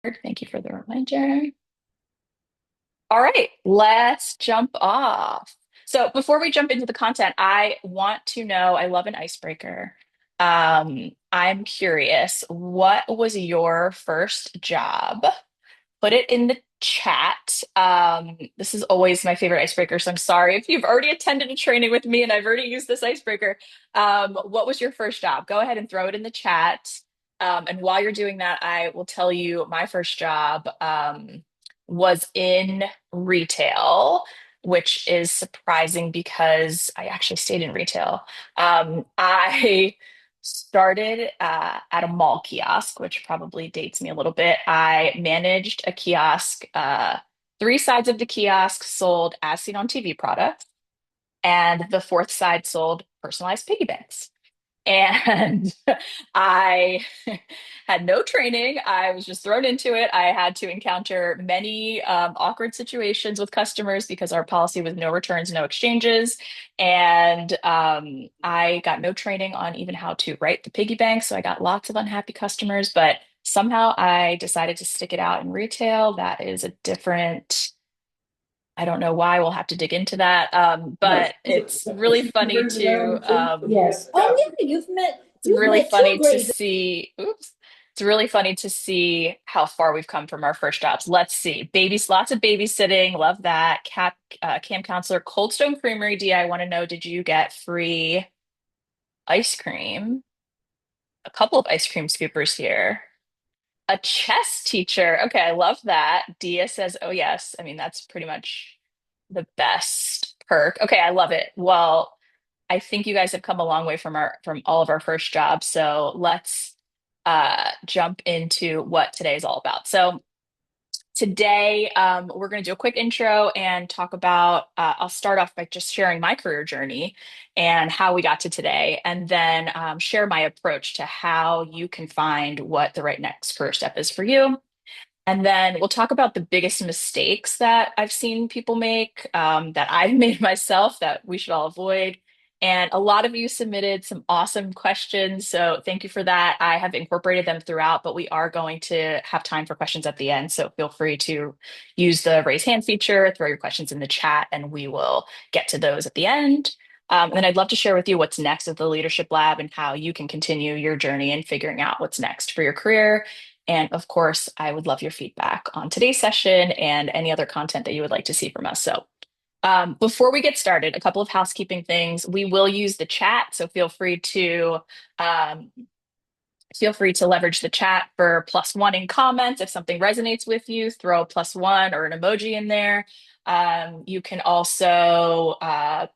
Thank you for the reminder. All right, let's jump off. So before we jump into the content, I want to know, I love an icebreaker. I'm curious, what was your first job? Put it in the chat. This is always my favorite icebreaker, so I'm sorry if you've already attended a training with me and I've already used this icebreaker. What was your first job? Go ahead and throw it in the chat. And while you're doing that, I will tell you my first job was in retail, which is surprising because I actually stayed in retail. I started at a mall kiosk, which probably dates me a little bit. I managed a kiosk. Three sides of the kiosk sold as seen on TV products, and the fourth side sold personalized piggy banks. And I had no training. I was just thrown into it. I had to encounter many awkward situations with customers because our policy was no returns, no exchanges. And I got no training on even how to write the piggy bank. So I got lots of unhappy customers, but somehow I decided to stick it out in retail. That is a different, I don't know why. We'll have to dig into that. But it's really funny to Yes. Oh yeah, it's you've really met two funny to great. see. Oops. It's really funny to see how far we've come from our first jobs. Let's see. Babies, lots of babysitting. Love that. Camp counselor, Cold Stone Creamery. D, I want to know, did you get free ice cream? A couple of ice cream scoopers here. A chess teacher. Okay, I love that. Dia says, oh, yes. I mean, that's pretty much the best perk. Okay, I love it. Well, I think you guys have come a long way from all of our first jobs. So let's jump into what today is all about. So today we're going to do a quick intro and talk about. I'll start off by just sharing my career journey and how we got to today, and then share my approach to how you can find what the right next career step is for you. And then we'll talk about the biggest mistakes that I've seen people make, that I've made myself that we should all avoid. And a lot of you submitted some awesome questions. So thank you for that. I have incorporated them throughout, but we are going to have time for questions at the end. So feel free to use the raise hand feature, throw your questions in the chat, and we will get to those at the end. And then I'd love to share with you what's next at the Leadership Lab and how you can continue your journey in figuring out what's next for your career. And of course, I would love your feedback on today's session and any other content that you would like to see from us. So, before we get started, a couple of housekeeping things. We will use the chat, so um, feel free to leverage the chat for +1 in comments. If something resonates with you, throw a +1 or an emoji in there. You can also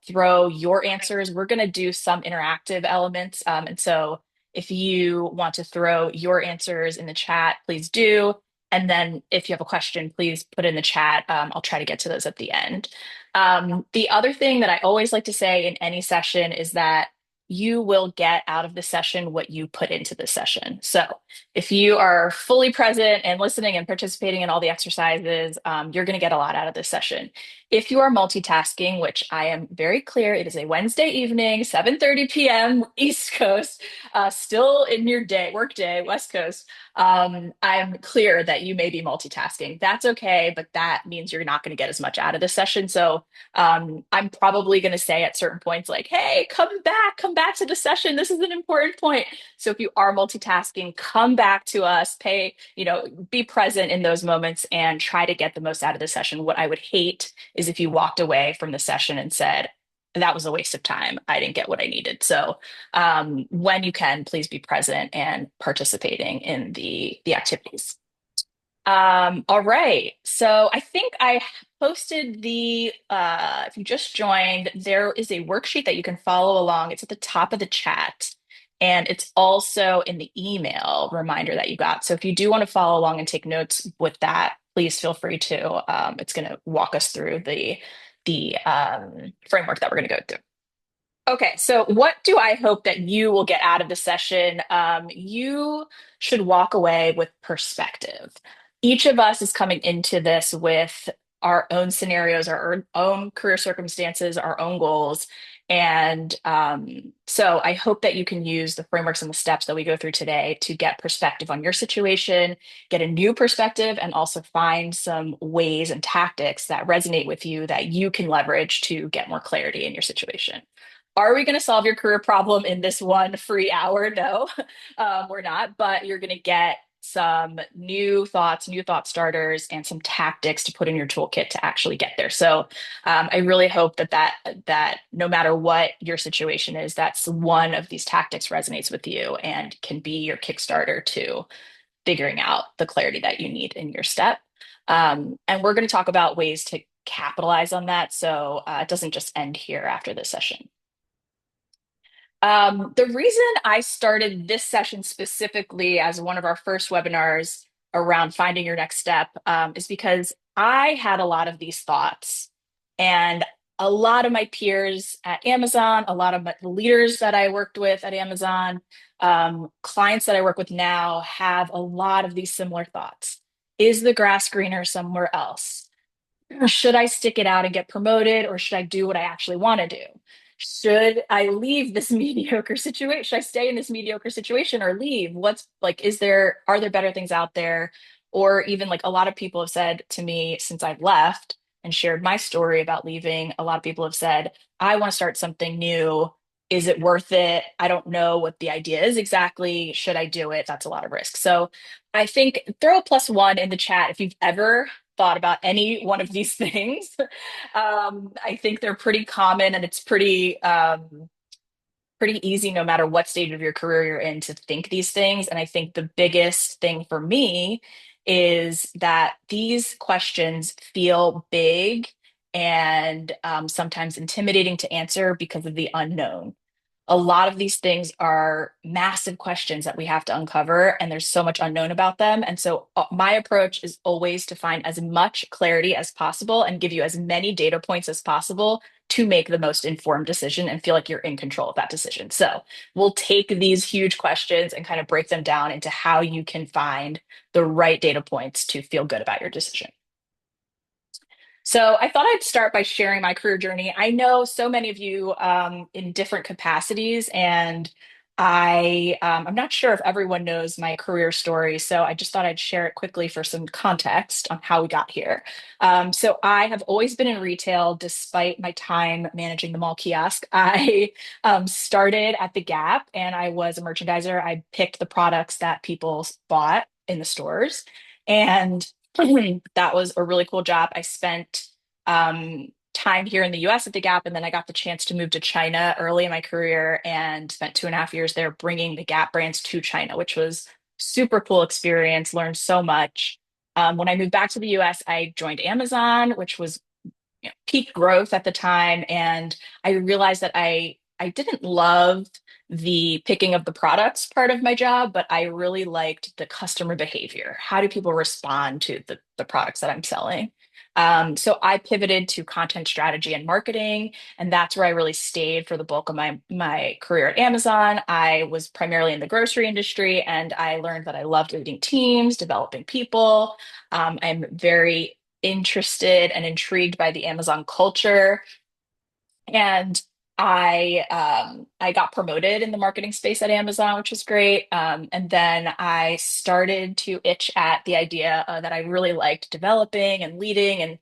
throw your answers. We're going to do some interactive elements. And so if you want to throw your answers in the chat, please do. And then if you have a question, please put in the chat. I'll try to get to those at the end. The other thing that I always like to say in any session is that you will get out of the session what you put into the session. So if you are fully present and listening and participating in all the exercises, you're going to get a lot out of this session. If you are multitasking, which I am very clear, it is a Wednesday evening, 7:30 p.m. East Coast, still in your day, work day, West Coast. I'm clear that you may be multitasking. That's okay, but that means you're not going to get as much out of this session. So I'm probably going to say at certain points, like, hey, come back to the session. This is an important point. So if you are multitasking, come back to us, be present in those moments and try to get the most out of the session. What I would hate is if you walked away from the session and said, that was a waste of time. I didn't get what I needed. So when you can, please be present and participating in the activities. All right. So I think I posted if you just joined, there is a worksheet that you can follow along. It's at the top of the chat, and it's also in the email reminder that you got. So if you do want to follow along and take notes with that, please feel free to. It's going to walk us through the framework that we're going to go through. Okay, so what do I hope that you will get out of the session? You should walk away with perspective. Each of us is coming into this with our own scenarios, our own career circumstances, our own goals. And so I hope that you can use the frameworks and the steps that we go through today to get perspective on your situation, get a new perspective, and also find some ways and tactics that resonate with you that you can leverage to get more clarity in your situation. Are we going to solve your career problem in this one free hour? No, we're not, but you're going to get some new thoughts, new thought starters, and some tactics to put in your toolkit to actually get there. So I really hope that no matter what your situation is, that's one of these tactics resonates with you and can be your Kickstarter to figuring out the clarity that you need in your step. And we're going to talk about ways to capitalize on that so it doesn't just end here after this session. The reason I started this session specifically as one of our first webinars around finding your next step is because I had a lot of these thoughts, and a lot of my peers at Amazon, a lot of the leaders that I worked with at Amazon, clients that I work with now have a lot of these similar thoughts. Is the grass greener somewhere else? Should I stick it out and get promoted, or should I do what I actually want to do? Should I leave this mediocre situation? Should I stay in this mediocre situation or leave? What's like, are there better things out there? Or even like a lot of people have said to me since I've left and shared my story about leaving, a lot of people have said, I want to start something new. Is it worth it? I don't know what the idea is exactly. Should I do it? That's a lot of risk. So I think throw a +1 in the chat if you've ever thought about any one of these things. I think they're pretty common, and it's pretty easy no matter what stage of your career you're in to think these things. And I think the biggest thing for me is that these questions feel big and sometimes intimidating to answer because of the unknown. A lot of these things are massive questions that we have to uncover, and there's so much unknown about them. And so, my approach is always to find as much clarity as possible and give you as many data points as possible to make the most informed decision and feel like you're in control of that decision. So, we'll take these huge questions and kind of break them down into how you can find the right data points to feel good about your decision. So I thought I'd start by sharing my career journey. I know so many of you in different capacities, and I'm not sure if everyone knows my career story. So I just thought I'd share it quickly for some context on how we got here. So I have always been in retail, despite my time managing the mall kiosk. I started at the Gap, and I was a merchandiser. I picked the products that people bought in the stores, and that was a really cool job. I spent time here in the US at the Gap, and then I got the chance to move to China early in my career and spent 2.5 years there bringing the Gap brands to China, which was super cool experience. Learned so much. When I moved back to the US, I joined Amazon, which was peak growth at the time, and I realized that I didn't love the picking of the products part of my job, but I really liked the customer behavior. How do people respond to the products that I'm selling? So I pivoted to content strategy and marketing, and that's where I really stayed for the bulk of my career at Amazon. I was primarily in the grocery industry, and I learned that I loved leading teams, developing people. I'm very interested and intrigued by the Amazon culture. And I got promoted in the marketing space at Amazon, which was great. And then I started to itch at the idea that I really liked developing and leading and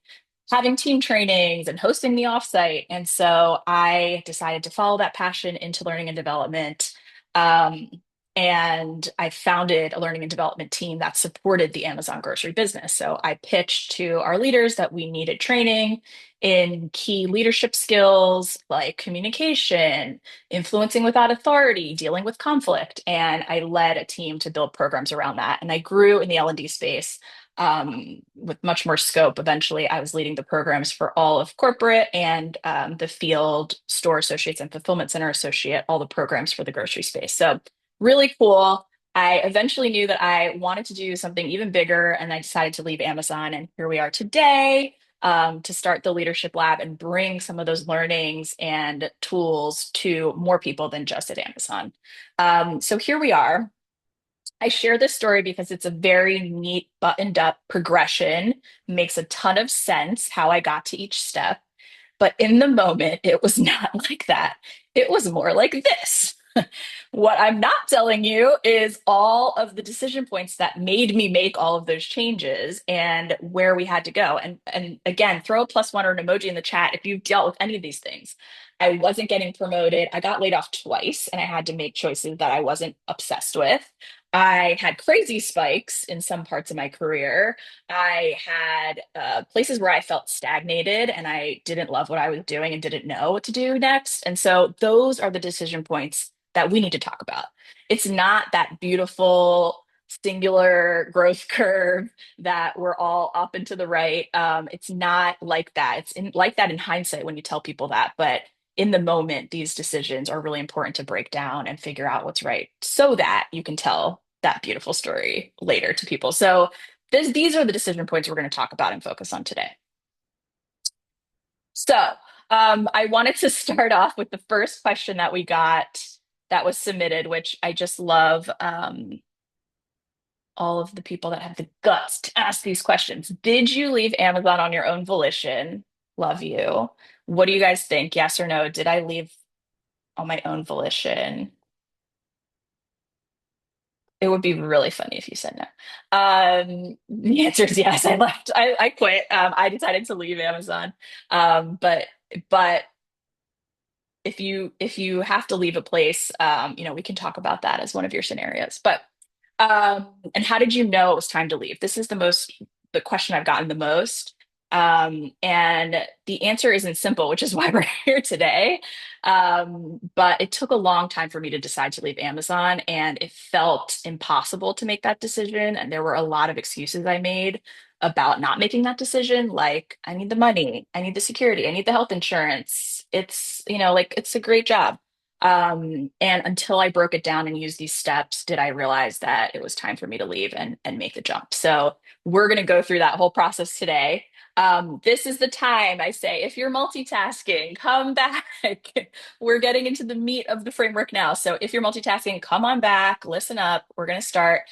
having team trainings and hosting the offsite. And so I decided to follow that passion into learning and development. Um, and I founded a learning and development team that supported the Amazon grocery business. So I pitched to our leaders that we needed training in key leadership skills like communication, influencing without authority, dealing with conflict. And I led a team to build programs around that. And I grew in the L&D space with much more scope. Eventually, I was leading the programs for all of corporate and the field store associates and fulfillment center associate, all the programs for the grocery space. So, really cool. I eventually knew that I wanted to do something even bigger, and I decided to leave Amazon. And here we are today to start the Leadership Lab and bring some of those learnings and tools to more people than just at Amazon. So here we are. I share this story because it's a very neat, buttoned up progression, makes a ton of sense how I got to each step. But in the moment, it was not like that. It was more like this. What I'm not telling you is all of the decision points that made me make all of those changes and where we had to go. And again, throw a plus one or an emoji in the chat if you've dealt with any of these things. I wasn't getting promoted. I got laid off twice and I had to make choices that I wasn't obsessed with. I had crazy spikes in some parts of my career. I had places where I felt stagnated and I didn't love what I was doing and didn't know what to do next. And so those are the decision points that we need to talk about. It's not that beautiful singular growth curve that we're all up and to the right. It's not like that. Like that in hindsight when you tell people that, but in the moment, these decisions are really important to break down and figure out what's right so that you can tell that beautiful story later to people. So these are the decision points we're going to talk about and focus on today. So I wanted to start off with the first question that we got that was submitted, which I just love all of the people that have the guts to ask these questions. Did you leave Amazon on your own volition? Love you. What do you guys think? Yes or no? Did I leave on my own volition? It would be really funny if you said no. The answer is yes. I left. I quit. I decided to leave Amazon. But if you have to leave a place, we can talk about that as one of your scenarios. But and how did you know it was time to leave? This is the question I've gotten the most. And the answer isn't simple, which is why we're here today. But it took a long time for me to decide to leave Amazon, and it felt impossible to make that decision. And there were a lot of excuses I made about not making that decision, like I need the money, I need the security, I need the health insurance. Like it's a great job. And until I broke it down and used these steps, did I realize that it was time for me to leave and make the jump. So we're going to go through that whole process today. This is the time I say, if you're multitasking, come back. We're getting into the meat of the framework now. So if you're multitasking, come on back, listen up. We're going to start.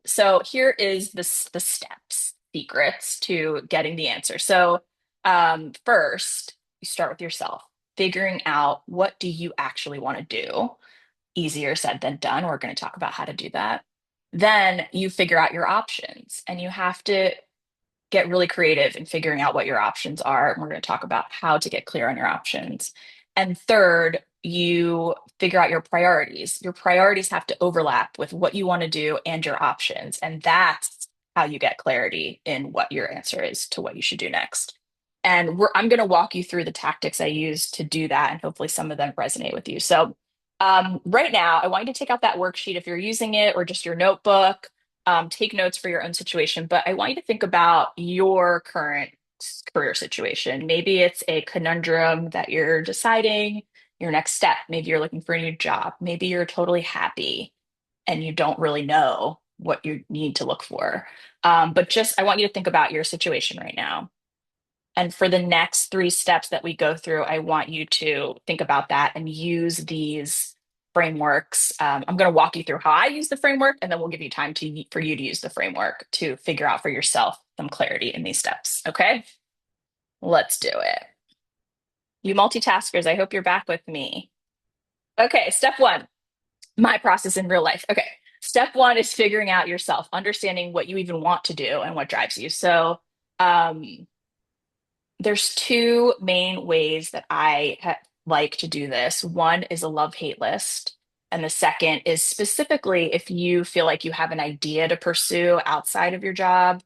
So here is the steps, secrets to getting the answer. So first, you start with yourself, figuring out what do you actually want to do. Easier said than done. We're going to talk about how to do that. Then you figure out your options, and you have to get really creative in figuring out what your options are. And we're going to talk about how to get clear on your options. And third, you figure out your priorities. Your priorities have to overlap with what you want to do and your options. And that's how you get clarity in what your answer is to what you should do next. And I'm going to walk you through the tactics I use to do that. And hopefully some of them resonate with you. So right now, I want you to take out that worksheet if you're using it or just your notebook. Take notes for your own situation, but I want you to think about your current career situation. Maybe it's a conundrum that you're deciding your next step. Maybe you're looking for a new job. Maybe you're totally happy and you don't really know what you need to look for. But just, I want you to think about your situation right now. And for the next three steps that we go through, I want you to think about that and use these frameworks. I'm going to walk you through how I use the framework, and then we'll give you time for you to use the framework to figure out for yourself some clarity in these steps. Okay, let's do it. You multitaskers, I hope you're back with me. Okay, step one, my process in real life. Okay, step one is figuring out yourself, understanding what you even want to do and what drives you. So, there's two main ways that like to do this. One is a love-hate list, and the second is specifically if you feel like you have an idea to pursue outside of your job.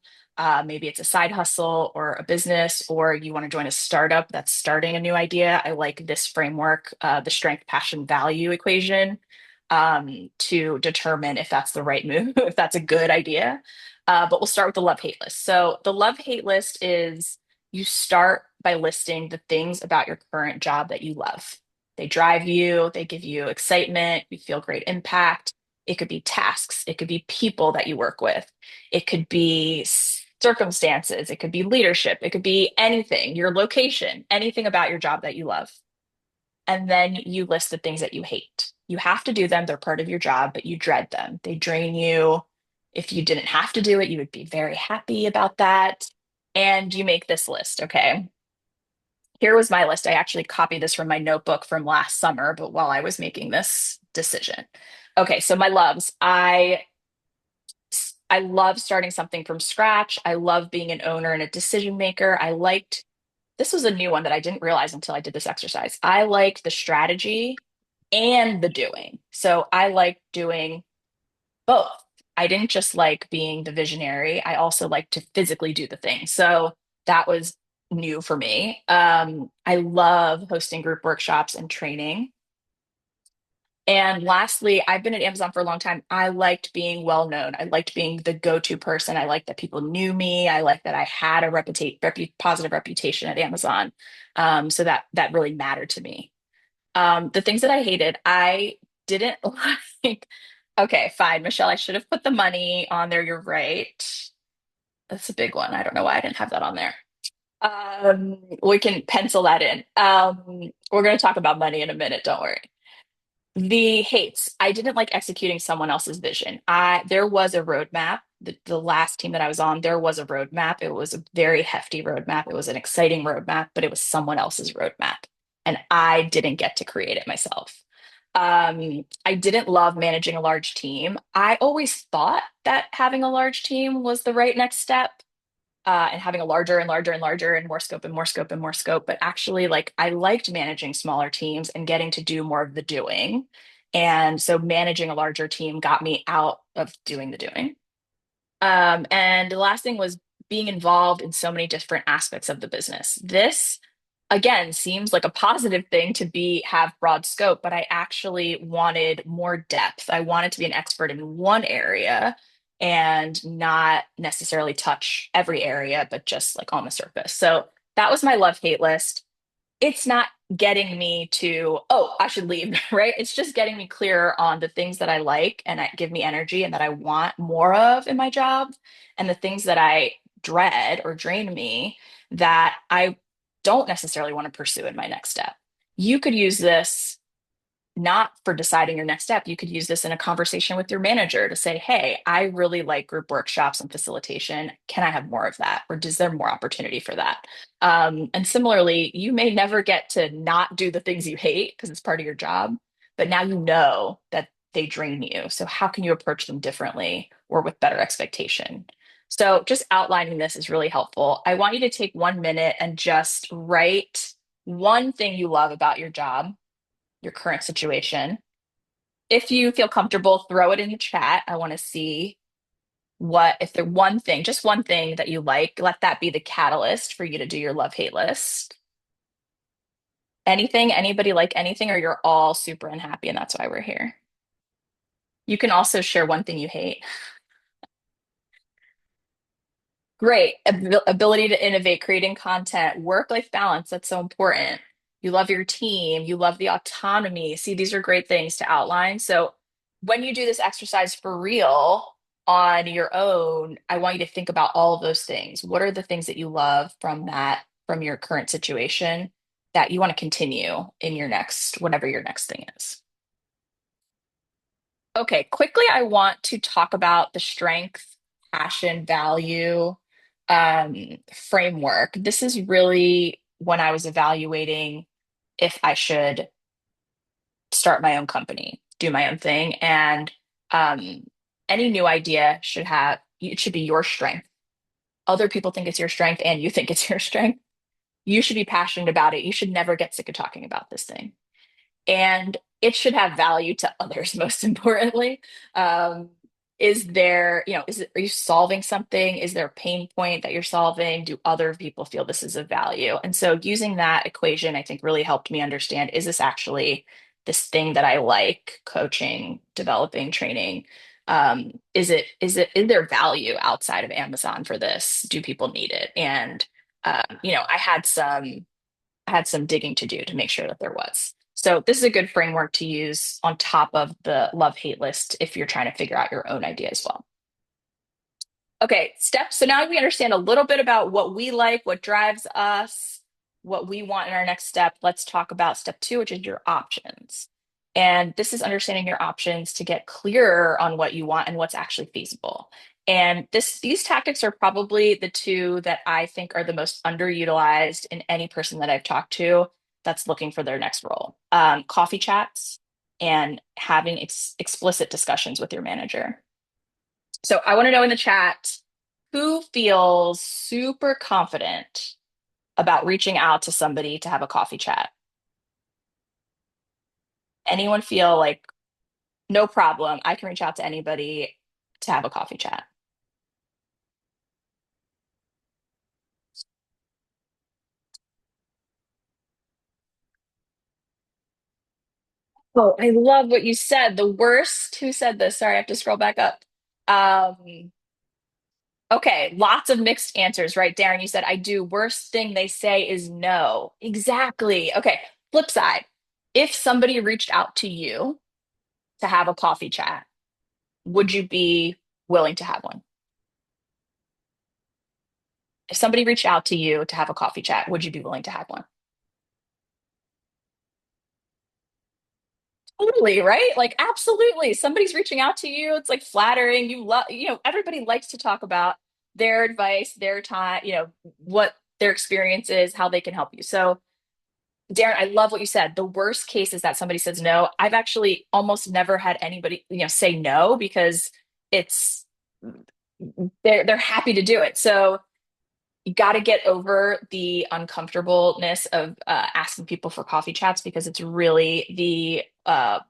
Maybe it's a side hustle or a business, or you want to join a startup that's starting a new idea. I like this framework, the strength, passion, value equation, to determine if that's the right move, if that's a good idea. But we'll start with the love-hate list. So the love-hate list is you start by listing the things about your current job that you love. They drive you, they give you excitement, you feel great impact. It could be tasks, it could be people that you work with, it could be circumstances, it could be leadership, it could be anything, your location, anything about your job that you love. And then you list the things that you hate. You have to do them, they're part of your job, but you dread them. They drain you. If you didn't have to do it, you would be very happy about that. And you make this list, okay? here was my list. I actually copied this from my notebook from last summer, but while I was making this decision. Okay, so my loves. I love starting something from scratch. I love being an owner and a decision maker. I liked this was a new one that I didn't realize until I did this exercise. I liked the strategy and the doing. So I liked doing both. I didn't just like being the visionary. I also like to physically do the thing. So that was new for me. I love hosting group workshops and training. And lastly, I've been at Amazon for a long time. I liked being well known. I liked being the go-to person. I liked that people knew me. I liked that I had a positive reputation at Amazon. So that really mattered to me. The things that I hated, I didn't like. Okay, fine, Michelle. I should have put the money on there. You're right. That's a big one. I don't know why I didn't have that on there. We can pencil that in. We're going to talk about money in a minute. Don't worry. The hates. I didn't like executing someone else's vision. There was a roadmap. The last team that I was on, there was a roadmap. It was a very hefty roadmap. It was an exciting roadmap, but it was someone else's roadmap. And I didn't get to create it myself. I didn't love managing a large team. I always thought that having a large team was the right next step, and having a larger and larger and larger and more scope and more scope and more scope. But actually, like I liked managing smaller teams and getting to do more of the doing. And so managing a larger team got me out of doing the doing. And the last thing was being involved in so many different aspects of the business. This, again, seems like a positive thing to have broad scope, but I actually wanted more depth. I wanted to be an expert in one area and not necessarily touch every area, but just like on the surface. So that was my love hate list. It's not getting me to, oh, I should leave, right? It's just getting me clearer on the things that I like and that give me energy and that I want more of in my job, and the things that I dread or drain me that I don't necessarily want to pursue in my next step. You could use this not for deciding your next step. You could use this in a conversation with your manager to say, hey, I really like group workshops and facilitation. Can I have more of that? Or is there more opportunity for that? And similarly, you may never get to not do the things you hate because it's part of your job, but now you know that they drain you. So, how can you approach them differently or with better expectation? So, just outlining this is really helpful. I want you to take 1 minute and just write one thing you love about your job, your current situation. If you feel comfortable, throw it in the chat. I want to see if the one thing, just one thing that you like, let that be the catalyst for you to do your love hate list. Anything, anybody like anything, or you're all super unhappy and that's why we're here. You can also share one thing you hate. Great. Ability to innovate, creating content, work-life balance. That's so important. You love your team. You love the autonomy. See, these are great things to outline. So when you do this exercise for real on your own, I want you to think about all of those things. What are the things that you love from your current situation that you want to continue in your next, whatever your next thing is? Okay, quickly, I want to talk about the strength, passion, value framework. This is really when I was evaluating if I should start my own company, do my own thing. And um, any new idea it should be your strength. Other people think it's your strength and you think it's your strength. You should be passionate about it. You should never get sick of talking about this thing, and it should have value to others, most importantly. um, are you solving something? Is there a pain point that you're solving? Do other people feel this is of value? And so using that equation, I think, really helped me understand, is this actually this thing that I like, coaching, developing, training? Is there value outside of Amazon for this? Do people need it? And I had some digging to do to make sure that there was. So this is a good framework to use on top of the love hate list if you're trying to figure out your own idea as well. Okay, steps. So now we understand a little bit about what we like, what drives us, what we want in our next step. Let's talk about step two, which is your options. And this is understanding your options to get clearer on what you want and what's actually feasible. And these tactics are probably the two that I think are the most underutilized in any person that I've talked to that's looking for their next role. Coffee chats and having explicit discussions with your manager. So I want to know in the chat who feels super confident about reaching out to somebody to have a coffee chat. Anyone feel like no problem, I can reach out to anybody to have a coffee chat? Oh, I love what you said. The worst, who said this? Sorry, I have to scroll back up. Um, okay, lots of mixed answers, right? Darren, you said, I do. Worst thing they say is no. Exactly. Okay, flip side. If somebody reached out to you to have a coffee chat, would you be willing to have one? If somebody reached out to you to have a coffee chat, would you be willing to have one? Totally, right? Like, absolutely. Somebody's reaching out to you. It's like flattering. You love, everybody likes to talk about their advice, their time, what their experience is, how they can help you. So, Darren, I love what you said. The worst case is that somebody says no. I've actually almost never had anybody, say no because it's they're happy to do it. So, you got to get over the uncomfortableness of asking people for coffee chats because it's really the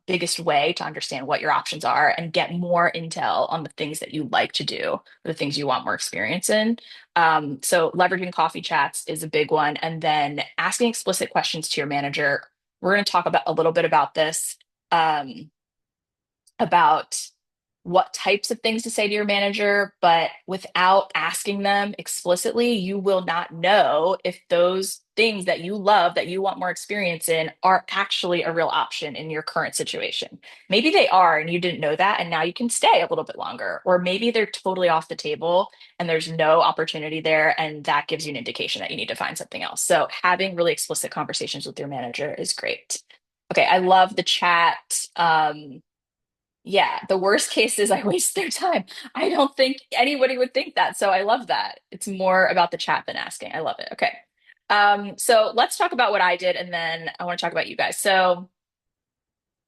biggest way to understand what your options are and get more intel on the things that you like to do, the things you want more experience in. So, leveraging coffee chats is a big one. And then asking explicit questions to your manager. We're going to talk about a little bit about this. About what types of things to say to your manager, but without asking them explicitly, you will not know if those things that you love, that you want more experience in, are actually a real option in your current situation. Maybe they are, and you didn't know that, and now you can stay a little bit longer. Or maybe they're totally off the table and there's no opportunity there, and that gives you an indication that you need to find something else. So, having really explicit conversations with your manager is great. Okay, I love the chat. Yeah, the worst case is I waste their time. I don't think anybody would think that. So I love that. It's more about the chat than asking. I love it. Okay. So let's talk about what I did and then I want to talk about you guys. So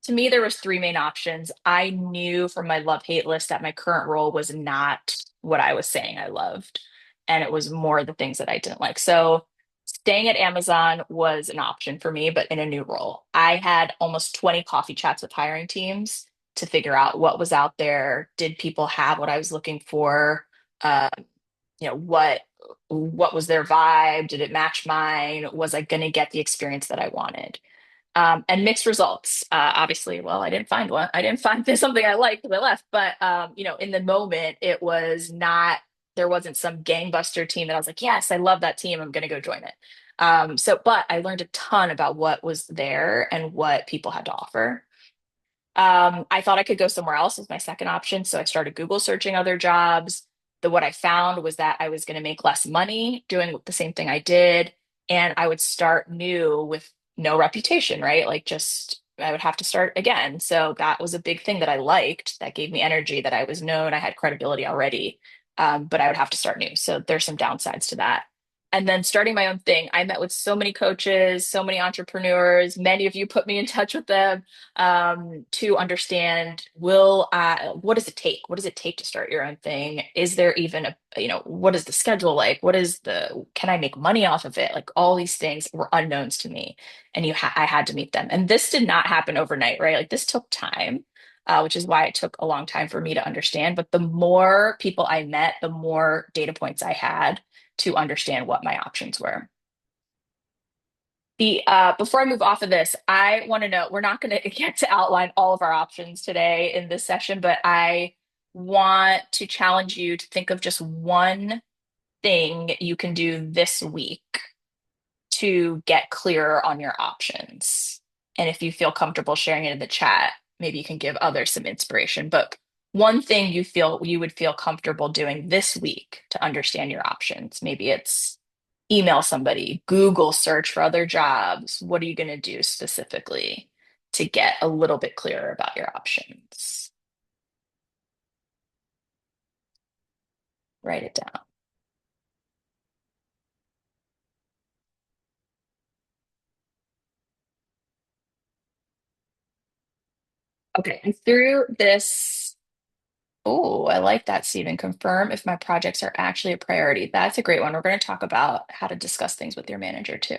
to me, there was three main options. I knew from my love-hate list that my current role was not what I was saying I loved. And it was more the things that I didn't like. So staying at Amazon was an option for me, but in a new role. I had almost 20 coffee chats with hiring teams to figure out what was out there. Did people have what I was looking for? Uh, what was their vibe? Did it match mine? Was I going to get the experience that I wanted? And mixed results. Obviously, well, I didn't find one. I didn't find something I liked because I left. But in the moment, it was not. There wasn't some gangbuster team that I was like, yes, I love that team. I'm going to go join it. But I learned a ton about what was there and what people had to offer. I thought I could go somewhere else as my second option, so I started Google searching other jobs. What I found was that I was going to make less money doing the same thing I did, and I would start new with no reputation, right? Like just I would have to start again. So that was a big thing that I liked. That gave me energy that I was known, I had credibility already, but I would have to start new. So there's some downsides to that. And then starting my own thing, I met with so many coaches, so many entrepreneurs. Many of you put me in touch with them to understand what does it take? What does it take to start your own thing? Is there even what is the schedule like? Can I make money off of it? Like all these things were unknowns to me, and I had to meet them. And this did not happen overnight, right? Like this took time. Which is why it took a long time for me to understand. But the more people I met, the more data points I had to understand what my options were. The Before I move off of this, I want to know, we're not going to get to outline all of our options today in this session, but I want to challenge you to think of just one thing you can do this week to get clearer on your options. And if you feel comfortable sharing it in the chat, maybe you can give others some inspiration. But one thing you would feel comfortable doing this week to understand your options. Maybe it's email somebody, Google search for other jobs. What are you going to do specifically to get a little bit clearer about your options? Write it down. Okay, and through this, oh, I like that, Stephen. Confirm if my projects are actually a priority. That's a great one. We're going to talk about how to discuss things with your manager too.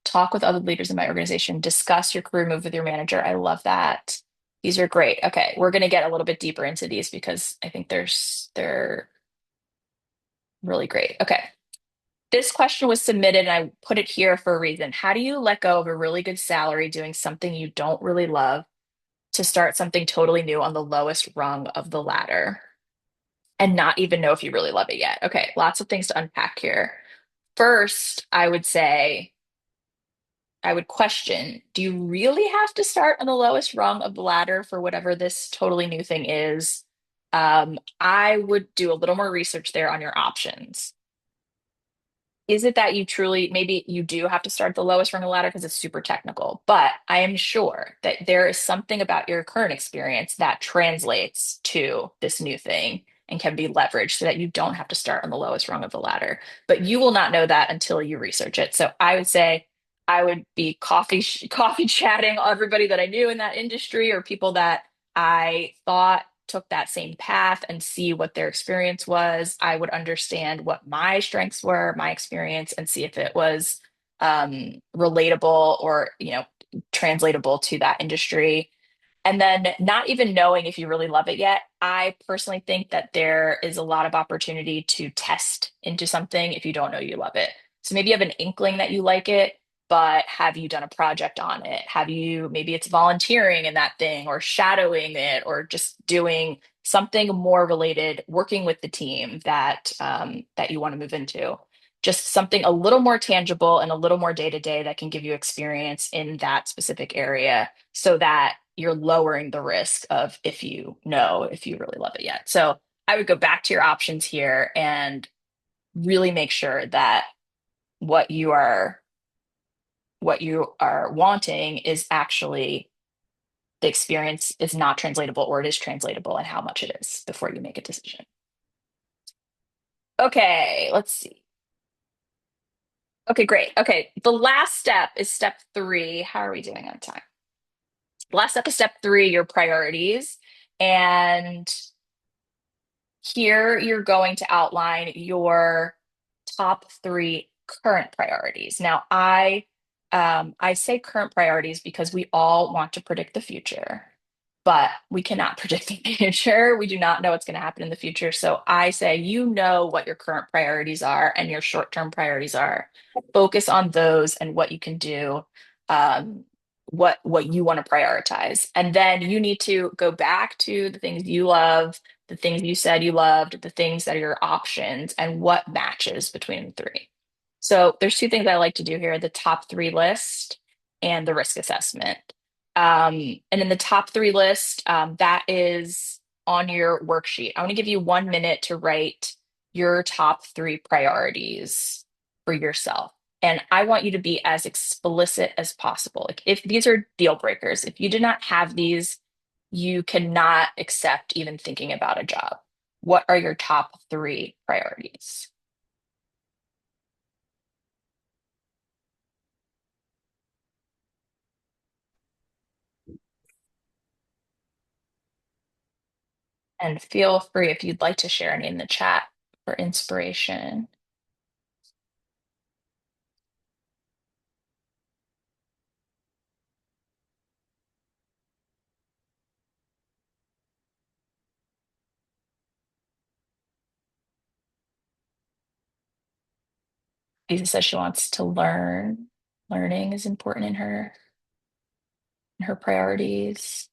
Talk with other leaders in my organization. Discuss your career move with your manager. I love that. These are great. Okay, we're going to get a little bit deeper into these because I think they're really great. Okay. This question was submitted and I put it here for a reason. How do you let go of a really good salary doing something you don't really love to start something totally new on the lowest rung of the ladder and not even know if you really love it yet? Okay, lots of things to unpack here. First, I would say, I would question, do you really have to start on the lowest rung of the ladder for whatever this totally new thing is? I would do a little more research there on your options. Is it that you truly, maybe you do have to start at the lowest rung of the ladder because it's super technical, but I am sure that there is something about your current experience that translates to this new thing and can be leveraged so that you don't have to start on the lowest rung of the ladder. But you will not know that until you research it. So I would say I would be coffee chatting everybody that I knew in that industry or people that I thought took that same path and see what their experience was. I would understand what my strengths were, my experience, and see if it was relatable or, translatable to that industry. And then not even knowing if you really love it yet, I personally think that there is a lot of opportunity to test into something if you don't know you love it. So maybe you have an inkling that you like it, but have you done a project on it? Have you, maybe it's volunteering in that thing or shadowing it or just doing something more related, working with the team that you want to move into. Just something a little more tangible and a little more day to day that can give you experience in that specific area so that you're lowering the risk of if you really love it yet. So I would go back to your options here and really make sure that what you are what you are wanting is actually the experience is not translatable or it is translatable and how much it is before you make a decision. Okay, let's see. Okay, great. Okay, the last step is step three. How are we doing on time? Last step is step three, your priorities. And here you're going to outline your top three current priorities. Now, I say current priorities because we all want to predict the future, but we cannot predict the future. We do not know what's going to happen in the future. So I say, you know what your current priorities are and your short-term priorities are. Focus on those and what you can do, um, what you want to prioritize. And then you need to go back to the things you love, the things you said you loved, the things that are your options, and what matches between the three. So there's two things I like to do here, the top three list and the risk assessment. And in the top three list, that is on your worksheet. I want to give you 1 minute to write your top three priorities for yourself. And I want you to be as explicit as possible. Like if these are deal breakers, if you do not have these, you cannot accept even thinking about a job. What are your top three priorities? And feel free if you'd like to share any in the chat for inspiration. Lisa says she wants to learn. Learning is important in her priorities.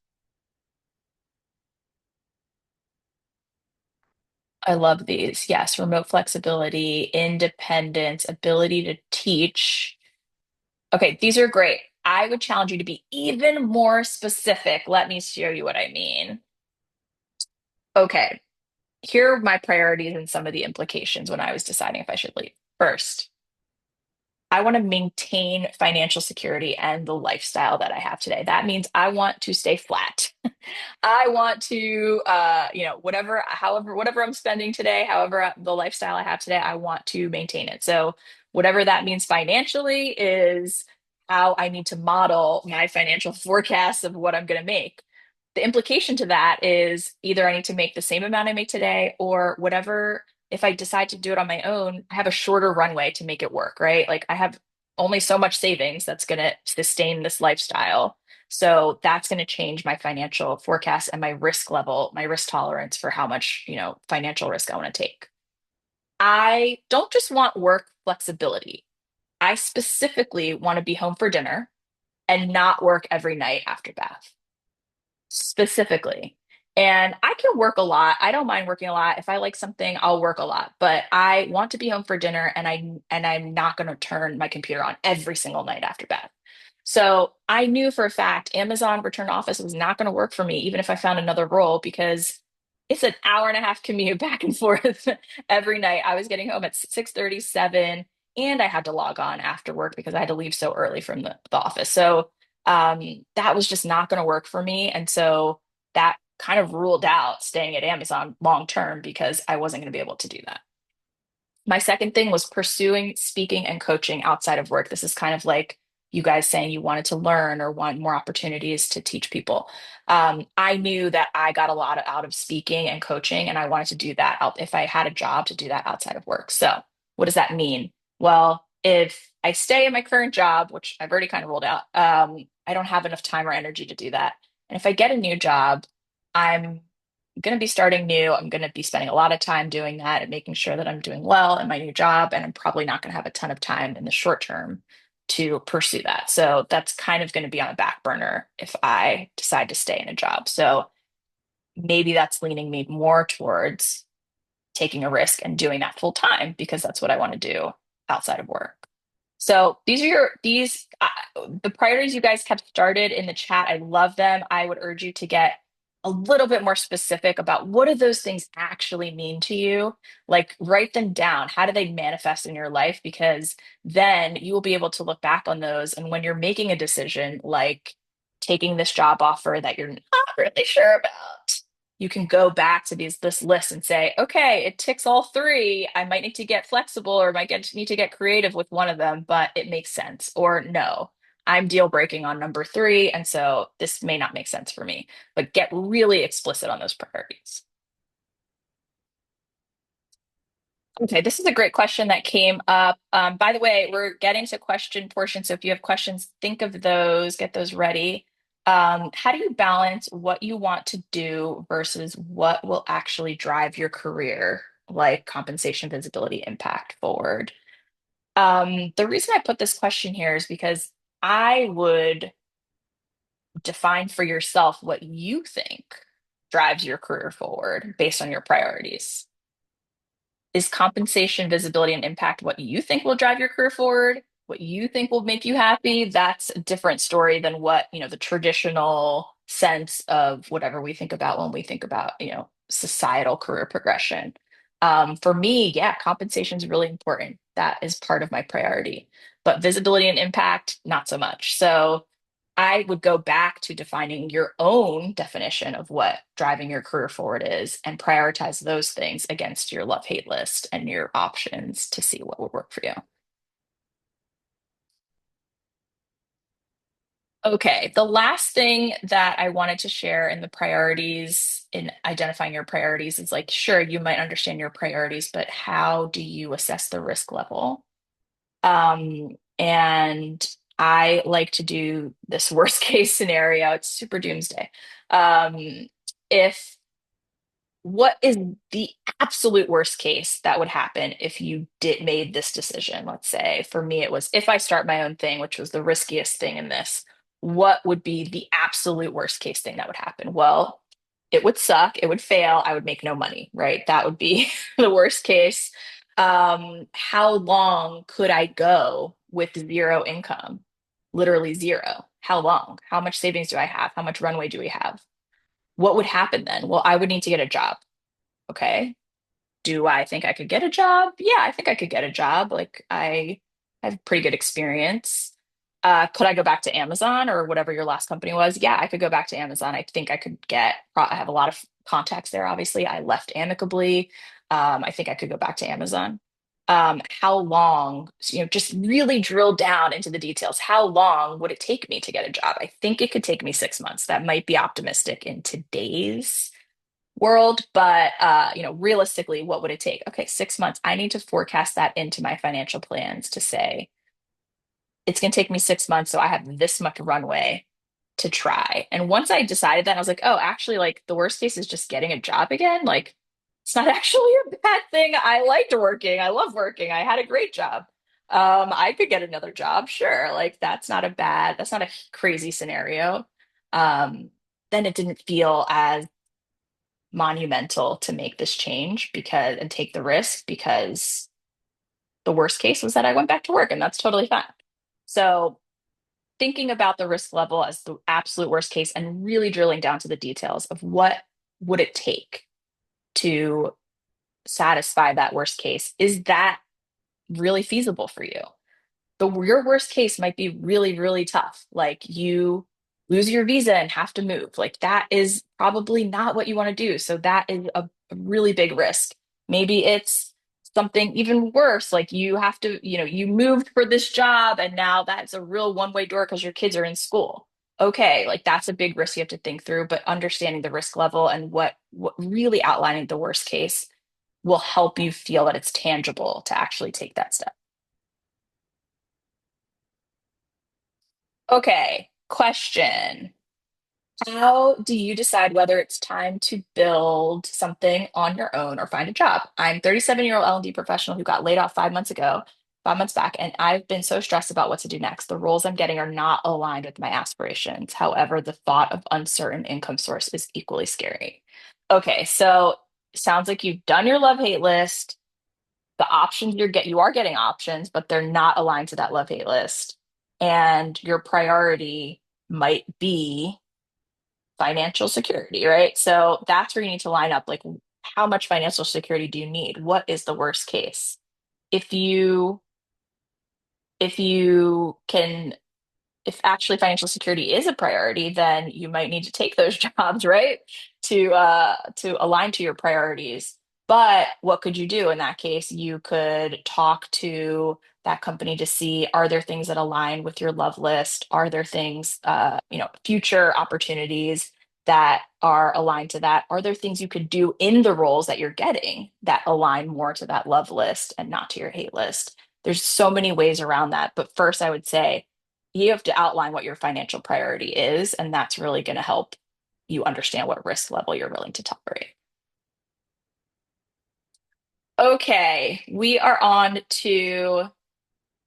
I love these. Yes, remote flexibility, independence, ability to teach. Okay, these are great. I would challenge you to be even more specific. Let me show you what I mean. Okay, here are my priorities and some of the implications when I was deciding if I should leave. First, I want to maintain financial security and the lifestyle that I have today. That means I want to stay flat. I want to, whatever I'm spending today, however the lifestyle I have today, I want to maintain it. So whatever that means financially is how I need to model my financial forecast of what I'm going to make. The implication to that is either I need to make the same amount I make today or whatever. If I decide to do it on my own, I have a shorter runway to make it work, right? Like I have only so much savings that's going to sustain this lifestyle. So that's going to change my financial forecast and my risk level, my risk tolerance for how much, financial risk I want to take. I don't just want work flexibility. I specifically want to be home for dinner and not work every night after bath specifically. And I can work a lot. I don't mind working a lot. If I like something, I'll work a lot. But I want to be home for dinner and I'm not going to turn my computer on every single night after bed. So I knew for a fact Amazon return office was not going to work for me, even if I found another role, because it's an hour and a half commute back and forth every night. I was getting home at 6:37 and I had to log on after work because I had to leave so early from the office. So that was just not going to work for me. And so that kind of ruled out staying at Amazon long term because I wasn't going to be able to do that. My second thing was pursuing speaking and coaching outside of work. This is kind of like you guys saying you wanted to learn or want more opportunities to teach people. I knew that I got a lot out of speaking and coaching, and I wanted to do that out if I had a job to do that outside of work. So, what does that mean? Well, if I stay in my current job, which I've already kind of ruled out, I don't have enough time or energy to do that. And if I get a new job, I'm going to be starting new. I'm going to be spending a lot of time doing that and making sure that I'm doing well in my new job. And I'm probably not going to have a ton of time in the short term to pursue that. So that's kind of going to be on a back burner if I decide to stay in a job. So maybe that's leaning me more towards taking a risk and doing that full time because that's what I want to do outside of work. So these are the priorities you guys have started in the chat. I love them. I would urge you to get a little bit more specific about what do those things actually mean to you? Like write them down. How do they manifest in your life? Because then you will be able to look back on those. And when you're making a decision, like taking this job offer that you're not really sure about, you can go back to this list and say, okay, it ticks all three. I might need to get flexible or need to get creative with one of them, but it makes sense. Or no, I'm deal breaking on number three, and so this may not make sense for me. But get really explicit on those priorities. Okay, this is a great question that came up. By the way, we're getting to question portion, so if you have questions, think of those, get those ready. How do you balance what you want to do versus what will actually drive your career, like compensation, visibility, impact forward? The reason I put this question here is because I would define for yourself what you think drives your career forward based on your priorities. Is compensation, visibility, and impact what you think will drive your career forward? What you think will make you happy? That's a different story than what, the traditional sense of whatever we think about when we think about, societal career progression. For me, yeah, compensation is really important. That is part of my priority. But visibility and impact, not so much. So I would go back to defining your own definition of what driving your career forward is and prioritize those things against your love hate list and your options to see what would work for you. Okay, the last thing that I wanted to share in the priorities, in identifying your priorities, is like, sure, you might understand your priorities, but how do you assess the risk level? And I like to do this worst case scenario. It's super doomsday. If what is the absolute worst case that would happen if you did made this decision? Let's say for me, it was if I start my own thing, which was the riskiest thing in this, what would be the absolute worst case thing that would happen? Well, it would suck, it would fail, I would make no money, right? That would be the worst case. How long could I go with zero income? Literally zero. How long? How much savings do I have? How much runway do we have? What would happen then? Well, I would need to get a job. Okay. Do I think I could get a job? Yeah, I think I could get a job. Like I have pretty good experience. Could I go back to Amazon or whatever your last company was? Yeah, I could go back to Amazon. I think I could I have a lot of contacts there, obviously. I left amicably. I think I could go back to Amazon. How long, just really drill down into the details. How long would it take me to get a job? I think it could take me 6 months. That might be optimistic in today's world, but realistically, what would it take? Okay, 6 months. I need to forecast that into my financial plans to say, it's going to take me 6 months, so I have this much runway to try. And once I decided that, I was like, oh, actually, like the worst case is just getting a job again. Like, it's not actually a bad thing. I liked working. I love working. I had a great job. I could get another job, sure. Like, that's not a crazy scenario. Um, then it didn't feel as monumental to make this change and take the risk because the worst case was that I went back to work and that's totally fine. So thinking about the risk level as the absolute worst case and really drilling down to the details of what would it take to satisfy that worst case. Is that really feasible for you? Your worst case might be really, really tough. Like you lose your visa and have to move. Like that is probably not what you want to do. So that is a really big risk. Maybe it's something even worse. Like you have to, you moved for this job and now that's a real one-way door because your kids are in school. Okay, like that's a big risk you have to think through, but understanding the risk level and what really outlining the worst case will help you feel that it's tangible to actually take that step. Okay, question. How do you decide whether it's time to build something on your own or find a job? I'm 37-year-old L&D professional who got laid off 5 months ago, 5 months back, and I've been so stressed about what to do next. The roles I'm getting are not aligned with my aspirations. However, the thought of uncertain income source is equally scary. Okay, so sounds like you've done your love-hate list. The options you are getting options, but they're not aligned to that love-hate list. And your priority might be financial security, right? So that's where you need to line up like how much financial security do you need? What is the worst case? If you if you can if actually financial security is a priority, then you might need to take those jobs, right? To align to your priorities. But what could you do in that case? You could talk to that company to see, are there things that align with your love list? Are there things, future opportunities that are aligned to that? Are there things you could do in the roles that you're getting that align more to that love list and not to your hate list? There's so many ways around that. But first, I would say you have to outline what your financial priority is, and that's really going to help you understand what risk level you're willing to tolerate. Okay, we are on to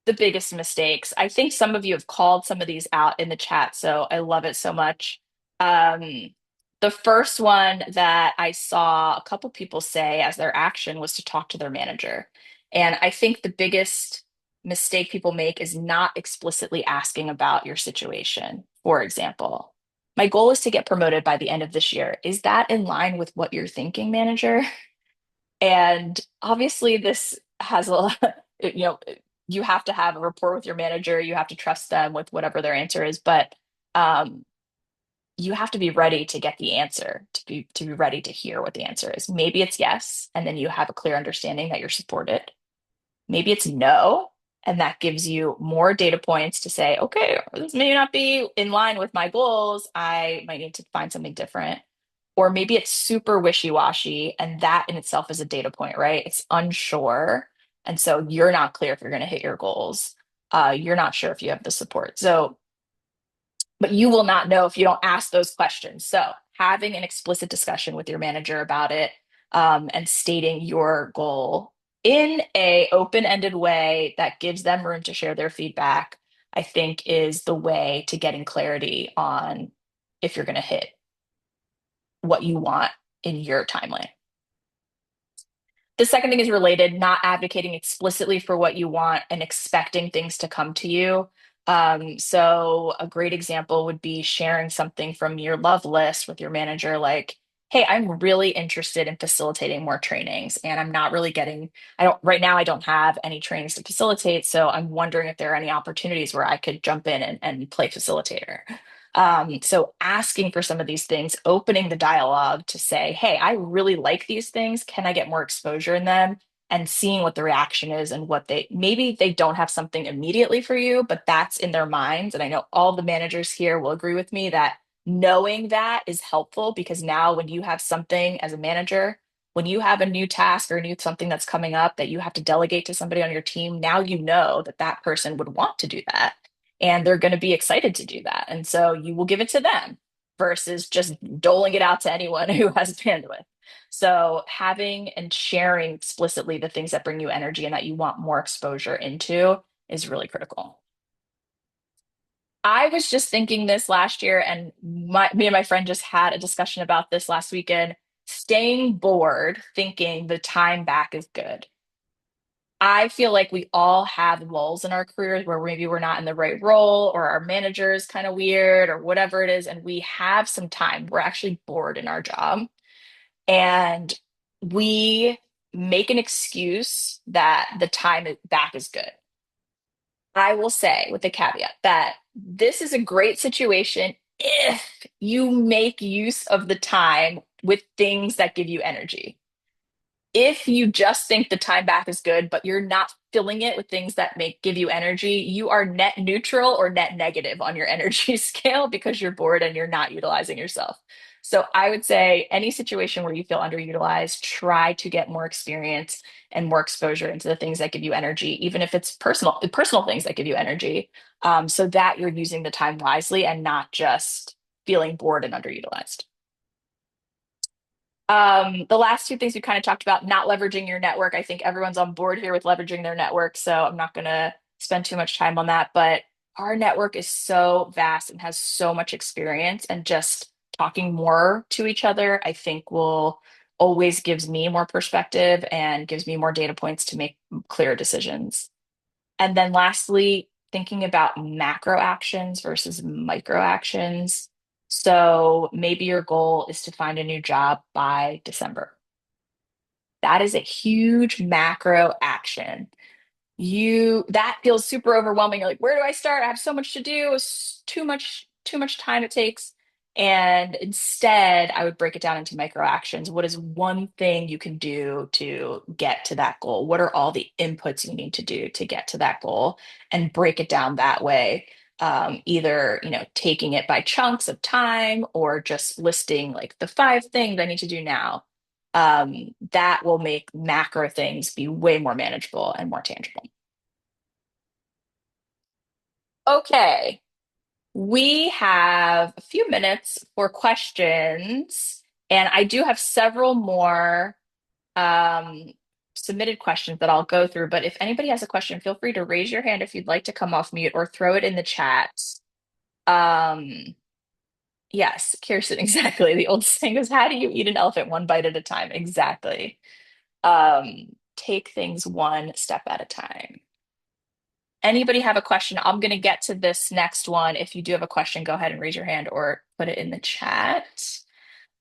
the biggest mistakes. I think some of you have called some of these out in the chat, so I love it so much. Um, the first one that I saw a couple people say as their action was to talk to their manager. And I think the biggest mistake people make is not explicitly asking about your situation. For example, my goal is to get promoted by the end of this year. Is that in line with what you're thinking, manager? And obviously, this has a lot, you know, you have to have a rapport with your manager. You have to trust them with whatever their answer is, but um, you have to be ready to get the answer, to be ready to hear what the answer is. Maybe it's yes, and then you have a clear understanding that you're supported. Maybe it's no, and that gives you more data points to say, okay, this may not be in line with my goals. I might need to find something different. Or maybe it's super wishy-washy, and that in itself is a data point, right? It's unsure. And so you're not clear if you're going to hit your goals. You're not sure if you have the support. So, but you will not know if you don't ask those questions. So, having an explicit discussion with your manager about it, and stating your goal in a open-ended way that gives them room to share their feedback, I think is the way to getting clarity on if you're going to hit what you want in your timeline. The second thing is related, not advocating explicitly for what you want and expecting things to come to you. So a great example would be sharing something from your love list with your manager, like, hey, I'm really interested in facilitating more trainings and I'm not really getting, I don't, right now, I don't have any trainings to facilitate. So I'm wondering if there are any opportunities where I could jump in and play facilitator. So asking for some of these things, opening the dialogue to say, hey, I really like these things. Can I get more exposure in them? And seeing what the reaction is and what they maybe they don't have something immediately for you, but that's in their minds. And I know all the managers here will agree with me that knowing that is helpful because now when you have something as a manager, when you have a new task or a new something that's coming up that you have to delegate to somebody on your team, now you know that that person would want to do that and they're going to be excited to do that. And so you will give it to them versus just doling it out to anyone who has bandwidth. So having and sharing explicitly the things that bring you energy and that you want more exposure into is really critical. I was just thinking this last year, and me and my friend just had a discussion about this last weekend. Staying bored, thinking the time back is good. I feel like we all have lulls in our careers where maybe we're not in the right role or our manager is kind of weird or whatever it is, and we have some time. We're actually bored in our job, and we make an excuse that the back is good. I will say with the caveat that this is a great situation if you make use of the time with things that give you energy. If you just think the time back is good, but you're not filling it with things that make give you energy, you are net neutral or net negative on your energy scale because you're bored and you're not utilizing yourself. So I would say any situation where you feel underutilized, try to get more experience and more exposure into the things that give you energy, even if it's personal things that give you energy, so that you're using the time wisely and not just feeling bored and underutilized. The last two things we kind of talked about, not leveraging your network. I think everyone's on board here with leveraging their network, so I'm not going to spend too much time on that. But our network is so vast and has so much experience, and just talking more to each other, I think will always gives me more perspective and gives me more data points to make clear decisions. And then lastly, thinking about macro actions versus micro actions. So maybe your goal is to find a new job by December. That is a huge macro action. That feels super overwhelming. You're like, where do I start? I have so much to do. It's too much time it takes. And instead, I would break it down into micro actions. What is one thing you can do to get to that goal? What are all the inputs you need to do to get to that goal? And break it down that way. Either, taking it by chunks of time or just listing like the 5 things I need to do now. That will make macro things be way more manageable and more tangible. Okay, we have a few minutes for questions, and I do have several more um, submitted questions that I'll go through. But if anybody has a question, feel free to raise your hand if you'd like to come off mute or throw it in the chat. Um, yes, Kirsten, exactly. The old saying is, how do you eat an elephant one bite at a time? Exactly. Take things one step at a time. Anybody have a question? I'm going to get to this next one. If you do have a question, go ahead and raise your hand or put it in the chat.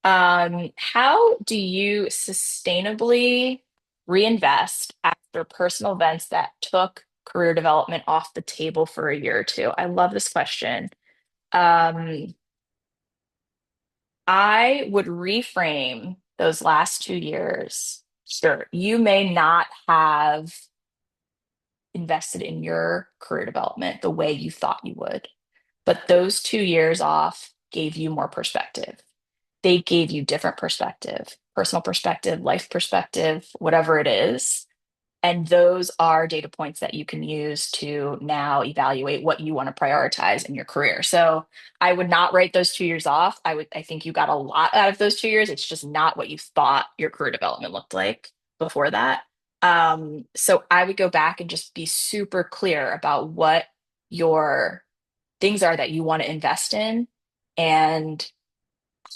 How do you sustainably reinvest after personal events that took career development off the table for a year or two? I love this question. Um, I would reframe those last 2 years. Sure, you may not have invested in your career development the way you thought you would. But those 2 years off gave you more perspective. They gave you different perspective, personal perspective, life perspective, whatever it is. And those are data points that you can use to now evaluate what you want to prioritize in your career. So I would not write those 2 years off. I think you got a lot out of those 2 years. It's just not what you thought your career development looked like before that. So I would go back and just be super clear about what your things are that you want to invest in and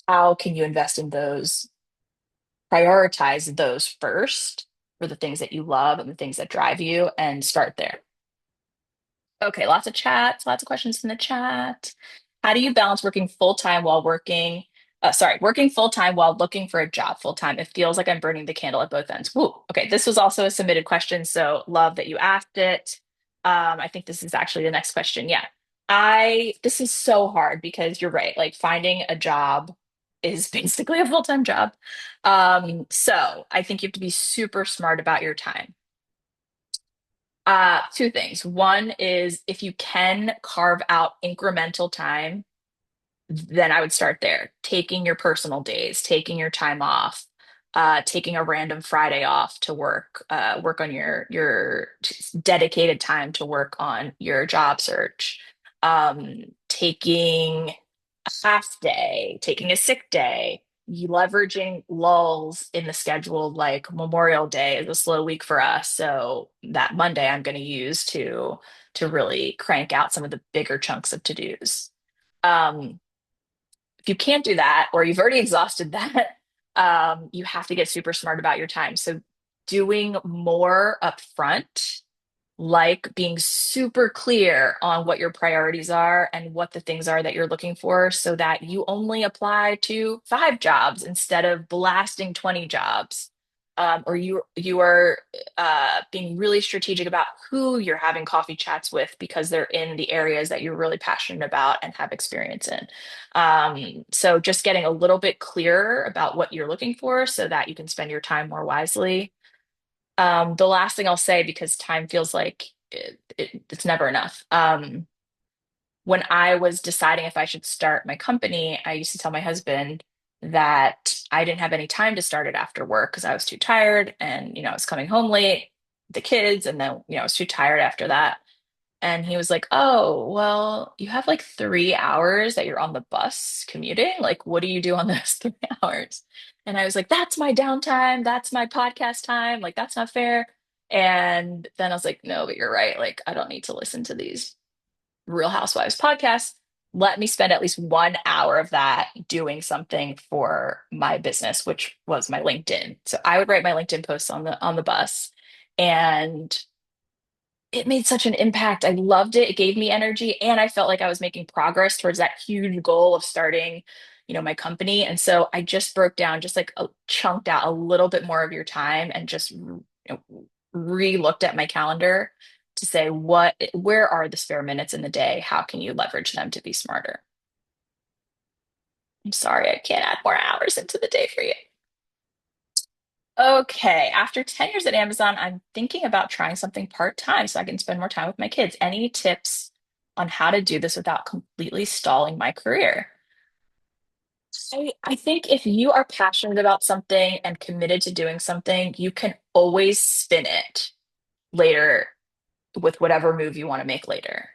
how can you invest in those, prioritize those first for the things that you love and the things that drive you and start there. Okay, lots of questions in the chat. How do you balance working full time while working sorry, working full time while looking for a job full time. It feels like I'm burning the candle at both ends. Woo. Okay, this was also a submitted question, so love that you asked it. I think this is actually the next question. Yeah. This is so hard because you're right. Like finding a job is basically a full-time job. So I think you have to be super smart about your time. Two things. One is if you can carve out incremental time, then I would start there. Taking your personal days, taking your time off, taking a random Friday off to work on your dedicated time to work on your job search. Taking a half day, taking a sick day, you leveraging lulls in the schedule, like Memorial Day is a slow week for us. So that Monday I'm going to use to really crank out some of the bigger chunks of to-dos. Um, if you can't do that, or you've already exhausted that, you have to get super smart about your time. So doing more upfront, like being super clear on what your priorities are and what the things are that you're looking for so that you only apply to 5 jobs instead of blasting 20 jobs. Or you are being really strategic about who you're having coffee chats with because they're in the areas that you're really passionate about and have experience in. So just getting a little bit clearer about what you're looking for so that you can spend your time more wisely. The last thing I'll say, because time feels like it's never enough. When I was deciding if I should start my company, I used to tell my husband that I didn't have any time to start it after work because I was too tired and, I was coming home late, the kids, and then, I was too tired after that. And he was like, "Oh, well, you have like 3 hours that you're on the bus commuting. Like, what do you do on those 3 hours?" And I was like, "That's my downtime. That's my podcast time. Like, that's not fair." And then I was like, "No, but you're right. Like, I don't need to listen to these Real Housewives podcasts. Let me spend at least 1 hour of that doing something for my business, which was my LinkedIn." So I would write my LinkedIn posts on the bus. And it made such an impact. I loved it. It gave me energy and I felt like I was making progress towards that huge goal of starting, my company. And so I just broke down, just like chunked out a little bit more of your time and just re-looked at my calendar to say where are the spare minutes in the day? How can you leverage them to be smarter? I'm sorry, I can't add more hours into the day for you. Okay, after 10 years at Amazon, I'm thinking about trying something part-time so I can spend more time with my kids. Any tips on how to do this without completely stalling my career? I think if you are passionate about something and committed to doing something, you can always spin it later with whatever move you want to make later.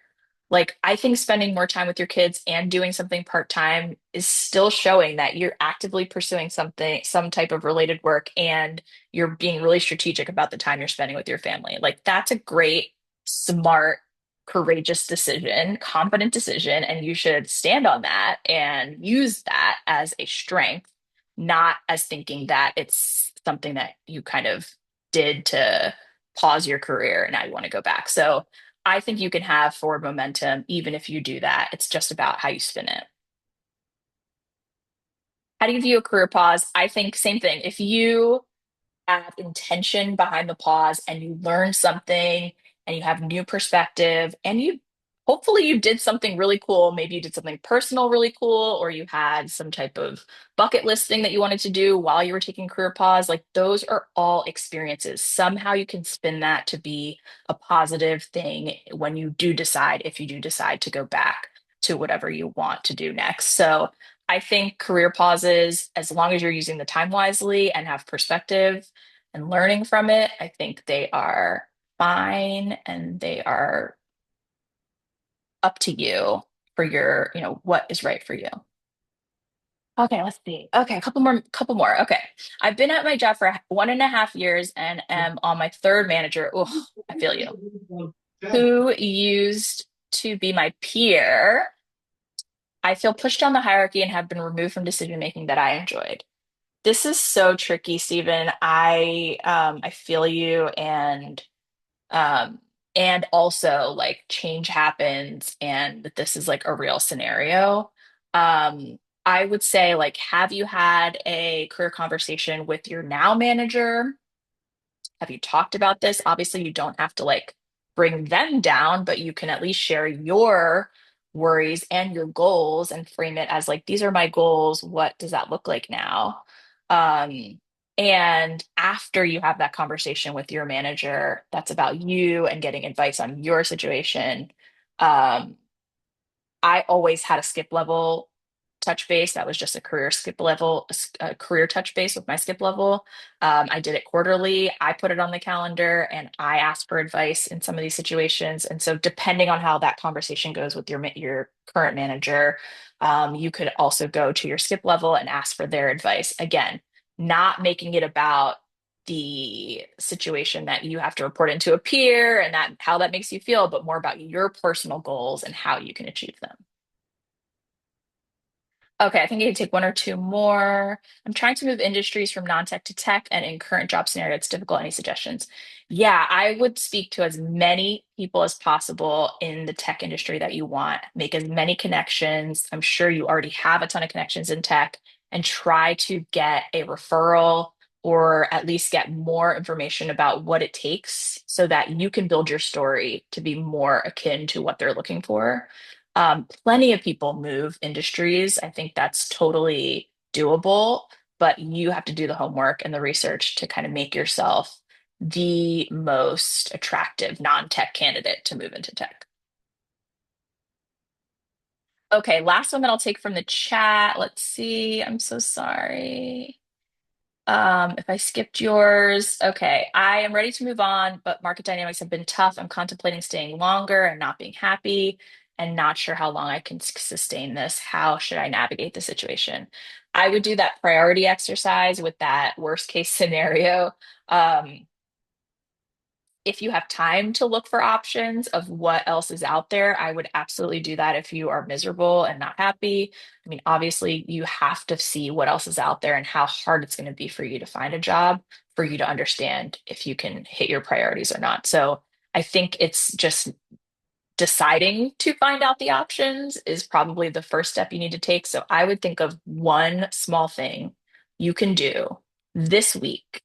Like, I think spending more time with your kids and doing something part-time is still showing that you're actively pursuing something, some type of related work, and you're being really strategic about the time you're spending with your family. Like, that's a great, smart, courageous decision, confident decision, and you should stand on that and use that as a strength, not as thinking that it's something that you kind of did to pause your career and now you want to go back. So I think you can have forward momentum even if you do that. It's just about how you spin it. How do you view a career pause? I think same thing. If you have intention behind the pause and you learn something and you have new perspective and you hopefully you did something really cool. Maybe you did something personal really cool, or you had some type of bucket list thing that you wanted to do while you were taking career pause. Like those are all experiences. Somehow you can spin that to be a positive thing when you do decide, if you do decide to go back to whatever you want to do next. So I think career pauses, as long as you're using the time wisely and have perspective and learning from it, I think they are fine and they are up to you for your, what is right for you. Okay, let's see. Okay, a couple more. Okay. I've been at my job for 1.5 years and am on my third manager. Oh, I feel you. Who used to be my peer. I feel pushed down the hierarchy and have been removed from decision making that I enjoyed. This is so tricky, Stephen. I feel you um and also like change happens and that this is like a real scenario. I would say, like, have you had a career conversation with your now manager? Have you talked about this? Obviously, you don't have to like bring them down, but you can at least share your worries and your goals and frame it as like, these are my goals. What does that look like now? Um, and after you have that conversation with your manager, that's about you and getting advice on your situation. Um, I always had a skip level touch base. That was just a career skip level, a career touch base with my skip level. I did it quarterly. I put it on the calendar and I asked for advice in some of these situations. And so, depending on how that conversation goes with your current manager, you could also go to your skip level and ask for their advice. Again, not making it about the situation that you have to report into a peer and that how that makes you feel, but more about your personal goals and how you can achieve them. Okay, I think you can take one or two more. I'm trying to move industries from non-tech to tech, and in current job scenario, it's difficult. Any suggestions? Yeah, I would speak to as many people as possible in the tech industry that you want. Make as many connections. I'm sure you already have a ton of connections in tech, and try to get a referral or at least get more information about what it takes so that you can build your story to be more akin to what they're looking for. Plenty of people move industries. I think that's totally doable, but you have to do the homework and the research to kind of make yourself the most attractive non-tech candidate to move into tech. Okay, last one that I'll take from the chat. Let's see. I'm so sorry. If I skipped yours, okay. I am ready to move on, but market dynamics have been tough. I'm contemplating staying longer and not being happy and not sure how long I can sustain this. How should I navigate the situation? I would do that priority exercise with that worst case scenario. Um, if you have time to look for options of what else is out there, I would absolutely do that if you are miserable and not happy. I mean, obviously, you have to see what else is out there and how hard it's going to be for you to find a job for you to understand if you can hit your priorities or not. So I think it's just deciding to find out the options is probably the first step you need to take. So I would think of one small thing you can do this week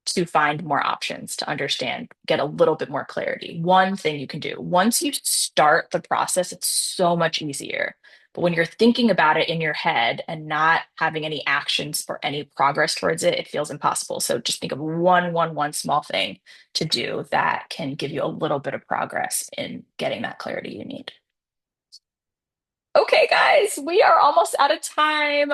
to find more options, to understand, get a little bit more clarity. One thing you can do once you start the process, it's so much easier. But when you're thinking about it in your head and not having any actions or any progress towards it, it feels impossible. So just think of one small thing to do that can give you a little bit of progress in getting that clarity you need. Okay, guys, we are almost out of time.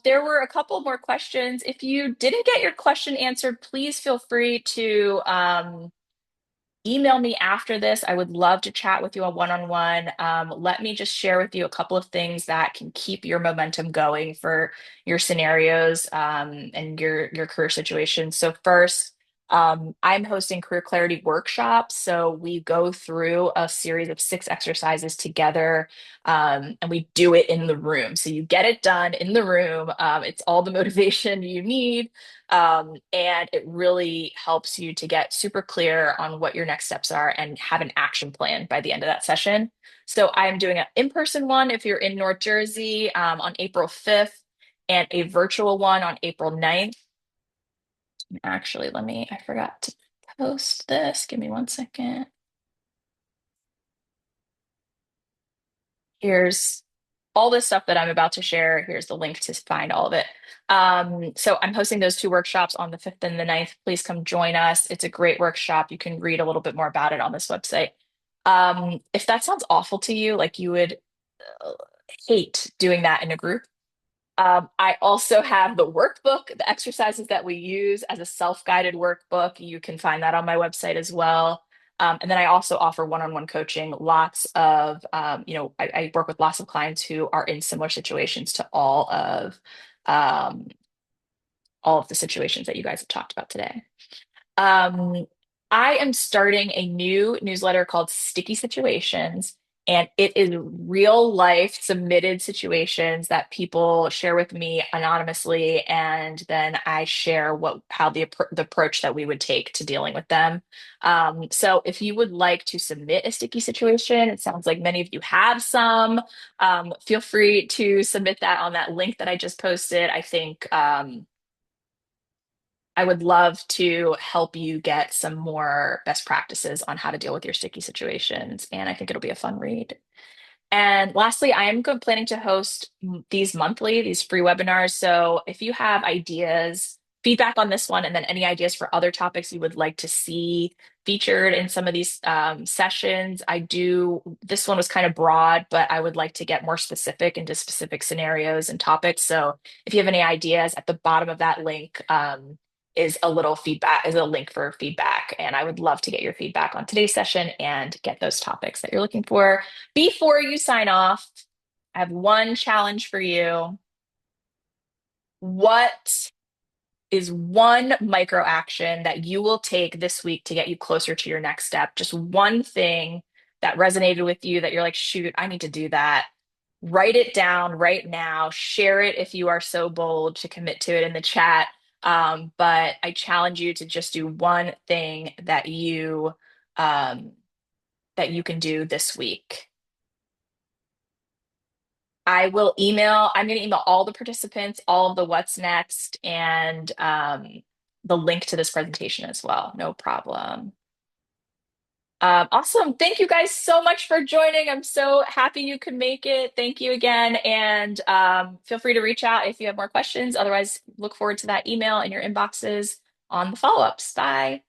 There were a couple more questions. If you didn't get your question answered, please feel free to email me after this. I would love to chat with you a one-on-one. Let me just share with you a couple of things that can keep your momentum going for your scenarios and your career situation. So first, I'm hosting Career Clarity workshops. So we go through a series of 6 exercises together, and we do it in the room. So you get it done in the room. It's all the motivation you need. And it really helps you to get super clear on what your next steps are and have an action plan by the end of that session. So I'm doing an in-person one if you're in North Jersey on April 5th and a virtual one on April 9th. Actually, I forgot to post this. Give me one second. Here's all this stuff that I'm about to share. Here's the link to find all of it. So I'm hosting those 2 workshops on the 5th and the 9th. Please come join us. It's a great workshop. You can read a little bit more about it on this website. If that sounds awful to you, like you would uh, hate doing that in a group, I also have the workbook, the exercises that we use as a self-guided workbook. You can find that on my website as well. And then I also offer one-on-one coaching. Lots of, I work with lots of clients who are in similar situations to um, all of the situations that you guys have talked about today. Um, I am starting a new newsletter called Sticky Situations. And it is real life submitted situations that people share with me anonymously, and then I share how the approach that we would take to dealing with them. So if you would like to submit a sticky situation, it sounds like many of you have some. Feel free to submit that on that link that I just posted. I think I would love to help you get some more best practices on how to deal with your sticky situations, and I think it'll be a fun read. And lastly, I am planning to host these free webinars. So if you have ideas, feedback on this one, and then any ideas for other topics you would like to see featured in some of these sessions, this one was kind of broad, but I would like to get more specific into specific scenarios and topics. So if you have any ideas, at the bottom of that link, is a link for feedback. And I would love to get your feedback on today's session and get those topics that you're looking for. Before you sign off, I have one challenge for you. What is one micro action that you will take this week to get you closer to your next step? Just one thing that resonated with you that you're like, shoot, I need to do that. Write it down right now. Share it if you are so bold to commit to it in the chat. But I challenge you to just do one thing um, that you can do this week. I'm going to email all the participants, all of the what's next, and the link to this presentation as well. No problem. Awesome. Thank you guys so much for joining. I'm so happy you could make it. Thank you again. And feel free to reach out if you have more questions. Otherwise, look forward to that email in your inboxes on the follow-ups. Bye.